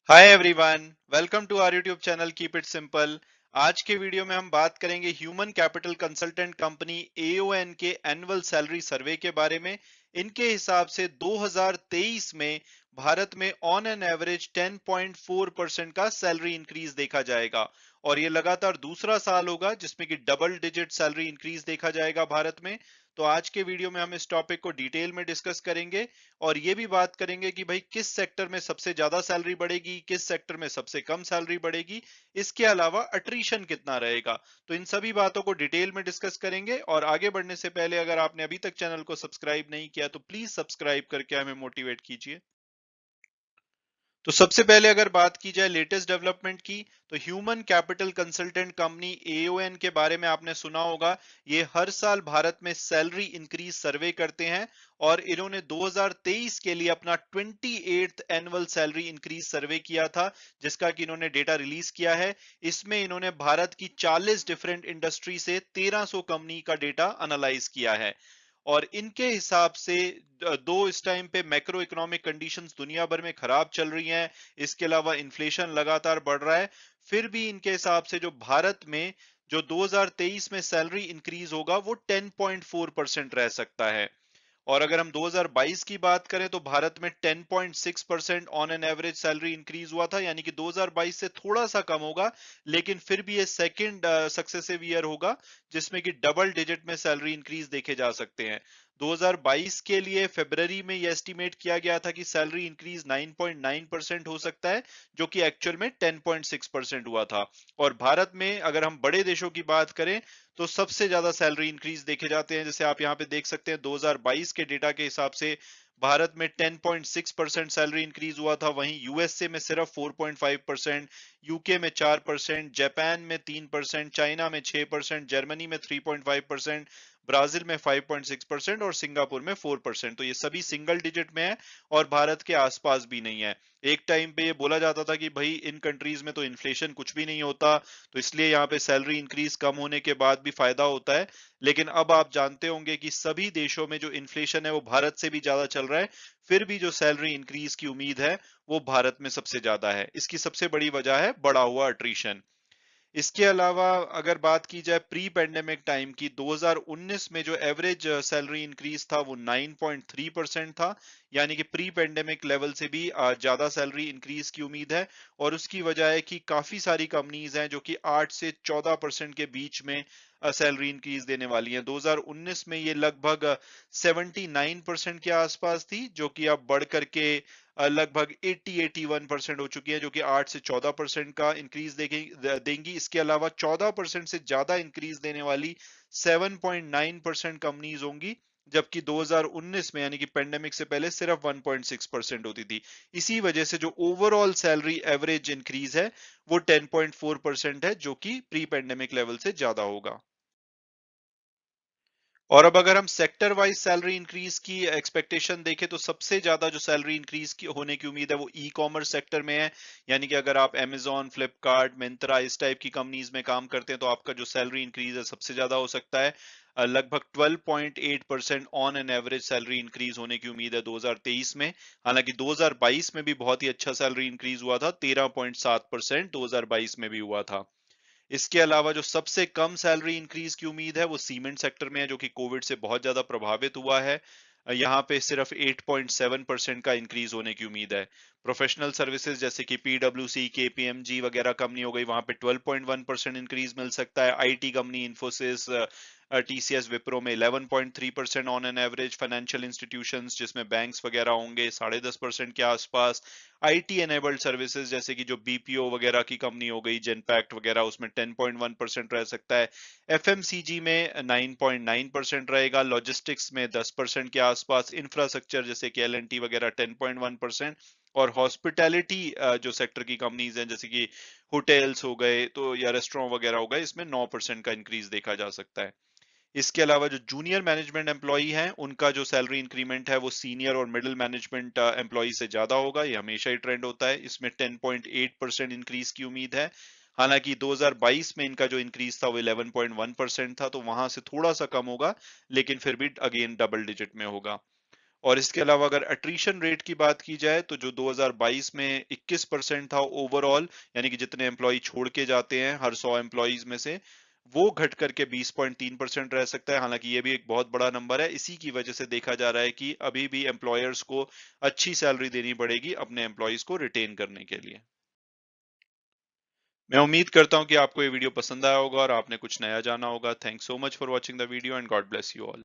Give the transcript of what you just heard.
Hi everyone, welcome to our YouTube channel keep it simple. आज के video में हम बात करेंगे human capital consultant company AON के एनुअल सैलरी सर्वे के बारे में। इनके हिसाब से 2023 में भारत में ऑन एन एवरेज 10.4% का सैलरी इंक्रीज देखा जाएगा और ये लगातार दूसरा साल होगा जिसमें कि डबल डिजिट सैलरी इंक्रीज देखा जाएगा भारत में। तो आज के वीडियो में हम इस टॉपिक को डिटेल में डिस्कस करेंगे और ये भी बात करेंगे कि भाई किस सेक्टर में सबसे ज्यादा सैलरी बढ़ेगी, किस सेक्टर में सबसे कम सैलरी बढ़ेगी, इसके अलावा अट्रीशन कितना रहेगा। तो इन सभी बातों को डिटेल में डिस्कस करेंगे और आगे बढ़ने से पहले अगर आपने अभी तक चैनल को सब्सक्राइब नहीं किया तो प्लीज सब्सक्राइब करके हमें मोटिवेट कीजिए। तो सबसे पहले अगर बात की जाए लेटेस्ट डेवलपमेंट की, तो human capital consultant company AON के बारे में आपने सुना होगा। ये हर साल भारत में सैलरी इंक्रीज सर्वे करते हैं और इन्होंने 2023 के लिए अपना 28th एनुअल सैलरी इंक्रीज सर्वे किया था, जिसका कि इन्होंने डेटा रिलीज किया है। इसमें इन्होंने भारत की 40 डिफरेंट इंडस्ट्री से 1300 कंपनी का डेटा एनालाइज किया है और इनके हिसाब से दो इस टाइम पे मैक्रो इकोनॉमिक कंडीशंस दुनिया भर में खराब चल रही हैं। इसके अलावा इन्फ्लेशन लगातार बढ़ रहा है। फिर भी इनके हिसाब से जो भारत में जो 2023 में सैलरी इंक्रीज होगा वो 10.4% रह सकता है। और अगर हम 2022 की बात करें तो भारत में 10.6% on an average salary increase हुआ था, यानी कि 2022 से थोड़ा सा कम होगा, लेकिन फिर भी ये सेकंड सक्सेसिव ईयर होगा जिसमें कि डबल डिजिट में सैलरी इंक्रीज देखे जा सकते हैं। 2022 के लिए फरवरी में ये एस्टिमेट किया गया था कि सैलरी इंक्रीज 9.9% हो सकता है, जो कि एक्चुअल में 10.6% हुआ था। और भारत में अगर हम बड़े देशों की बात करें तो सबसे ज्यादा सैलरी इंक्रीज देखे जाते हैं। जैसे आप यहाँ पे देख सकते हैं 2022 के डेटा के हिसाब से भारत में 10.6% सैलरी इंक्रीज हुआ था, वहीं यूएसए में सिर्फ 4.5%, यूके में 4%, जापान में 3%, चाइना में 6%, जर्मनी में 3.5%, ब्राजील में 5.6% और सिंगापुर में 4%। तो ये सभी सिंगल डिजिट में है और भारत के आसपास भी नहीं है। एक टाइम पे ये बोला जाता था कि भाई इन कंट्रीज में तो इन्फ्लेशन कुछ भी नहीं होता, तो इसलिए यहाँ पे सैलरी इंक्रीज कम होने के बाद भी फायदा होता है। लेकिन अब आप जानते होंगे कि सभी देशों में जो इन्फ्लेशन है वो भारत से भी ज्यादा चल रहा है, फिर भी जो सैलरी इंक्रीज की उम्मीद है वो भारत में सबसे ज्यादा है। इसकी सबसे बड़ी वजह है बढ़ा हुआ अट्रीशन। इसके अलावा अगर बात की जाए प्री पेंडेमिक टाइम की, 2019 में जो एवरेज सैलरी इंक्रीज था वो 9.3% था, यानी कि प्री पेंडेमिक लेवल से भी ज्यादा सैलरी इंक्रीज की उम्मीद है। और उसकी वजह है कि काफी सारी कंपनीज हैं जो कि 8 से 14% के बीच में सैलरी इंक्रीज देने वाली हैं। 2019 में ये लगभग 79% के आसपास थी, जो कि अब बढ़ करके लगभग 80-81% हो चुकी है, जो कि 8 से 14% का इंक्रीज देंगी। इसके अलावा 14% से ज्यादा इंक्रीज देने वाली 7.9% कंपनीज होंगी, जबकि 2019 में यानी कि पेंडेमिक से पहले सिर्फ 1.6% होती थी। इसी वजह से जो ओवरऑल सैलरी एवरेज इंक्रीज है वो 10.4% है, जो कि प्री पेंडेमिक लेवल से ज्यादा होगा। और अब अगर हम सेक्टर वाइज सैलरी इंक्रीज की एक्सपेक्टेशन देखें तो सबसे ज्यादा जो सैलरी इंक्रीज की होने की उम्मीद है वो ई कॉमर्स सेक्टर में है। यानी कि अगर आप Amazon, फ्लिपकार्ट, मिंत्रा इस टाइप की कंपनीज में काम करते हैं तो आपका जो सैलरी इंक्रीज है सबसे ज्यादा हो सकता है। लगभग 12.8% on an average salary increase होने की उम्मीद है 2023 में। हालांकि 2022 में भी बहुत ही अच्छा सैलरी इंक्रीज हुआ था, 13.7% 2022 में भी हुआ था। इसके अलावा जो सबसे कम सैलरी इंक्रीज की उम्मीद है वो सीमेंट सेक्टर में है, जो कि कोविड से बहुत ज्यादा प्रभावित हुआ है। यहाँ पे सिर्फ 8.7% का इंक्रीज होने की उम्मीद है। प्रोफेशनल सर्विसेज जैसे कि पीडब्ल्यूसी, केपीएमजी वगैरह कंपनी हो गई, वहां पे 12.1% इंक्रीज मिल सकता है। IT company Infosys, TCS, Wipro में 11.3% on an average. Financial institutions जिसमें बैंक्स वगैरह होंगे 10.5% के आसपास। आईटी एनेबल्ड सर्विसेज जैसे कि जो बीपीओ वगैरह की कंपनी हो गई, जेनपैक्ट वगैरह, उसमें 10.1% रह सकता है। एफएमसीजी में 9.9% रहेगा। लॉजिस्टिक्स में 10% के आसपास। इंफ्रास्ट्रक्चर जैसे कि एलएनटी वगैरह 10.1%। और हॉस्पिटैलिटी जो सेक्टर की कंपनीज हैं जैसे कि होटल्स हो गए तो या रेस्टोरेंट वगैरह हो गए, इसमें 9% का इंक्रीज देखा जा सकता है। इसके अलावा जो जूनियर मैनेजमेंट एम्प्लॉई हैं उनका जो सैलरी इंक्रीमेंट है वो सीनियर और मिडिल मैनेजमेंट एम्प्लॉई से ज्यादा होगा। ये हमेशा ही ट्रेंड होता है। इसमें 10.8% इंक्रीज की उम्मीद है। हालांकि 2022 में इनका जो इंक्रीज था वो 11.1% था, तो वहां से थोड़ा सा कम होगा, लेकिन फिर भी अगेन डबल डिजिट में होगा। और इसके अलावा अगर अट्रीशन रेट की बात की जाए तो जो 2022 में 21% था ओवरऑल, यानी कि जितने एम्प्लॉय छोड़ के जाते हैं हर 100 एम्प्लॉयज में से, वो घट करके 20.3% रह सकता है। हालांकि ये भी एक बहुत बड़ा नंबर है। इसी की वजह से देखा जा रहा है कि अभी भी एम्प्लॉयर्स को अच्छी सैलरी देनी पड़ेगी अपने एम्प्लॉयज को रिटेन करने के लिए। मैं उम्मीद करता हूं कि आपको ये वीडियो पसंद आया होगा और आपने कुछ नया जाना होगा। Thanks so much for watching the video and God bless you all.